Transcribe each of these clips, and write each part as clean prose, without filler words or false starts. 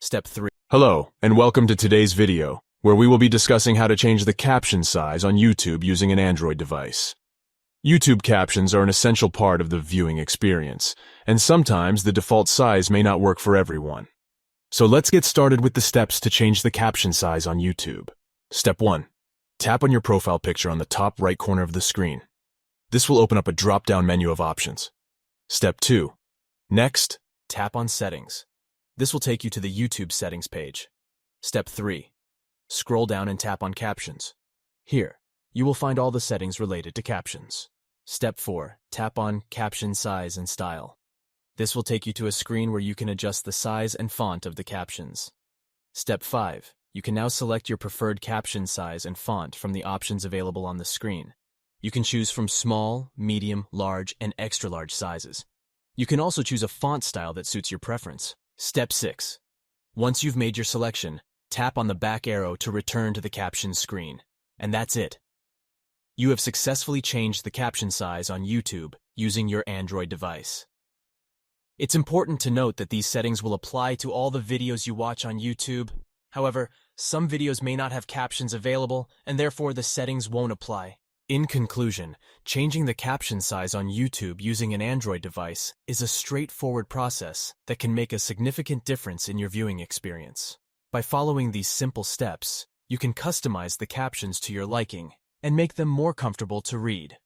Step 3. Hello, and welcome to today's video, where we will be discussing how to change the caption size on YouTube using an Android device. YouTube captions are an essential part of the viewing experience, and sometimes the default size may not work for everyone. So let's get started with the steps to change the caption size on YouTube. Step 1. Tap on your profile picture on the top right corner of the screen. This will open up a drop-down menu of options. Step 2. Next, tap on Settings. This will take you to the YouTube settings page. Step 3. Scroll down and tap on Captions. Here, you will find all the settings related to captions. Step 4. Tap on Caption Size and Style. This will take you to a screen where you can adjust the size and font of the captions. Step 5. You can now select your preferred caption size and font from the options available on the screen. You can choose from small, medium, large, and extra large sizes. You can also choose a font style that suits your preference. Step 6. Once you've made your selection, tap on the back arrow to return to the caption screen. And that's it. You have successfully changed the caption size on YouTube using your Android device. It's important to note that these settings will apply to all the videos you watch on YouTube. However, some videos may not have captions available, and therefore the settings won't apply. In conclusion, changing the caption size on YouTube using an Android device is a straightforward process that can make a significant difference in your viewing experience. By following these simple steps, you can customize the captions to your liking and make them more comfortable to read.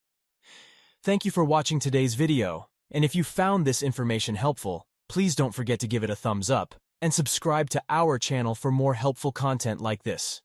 Thank you for watching today's video, and if you found this information helpful, please don't forget to give it a thumbs up and subscribe to our channel for more helpful content like this.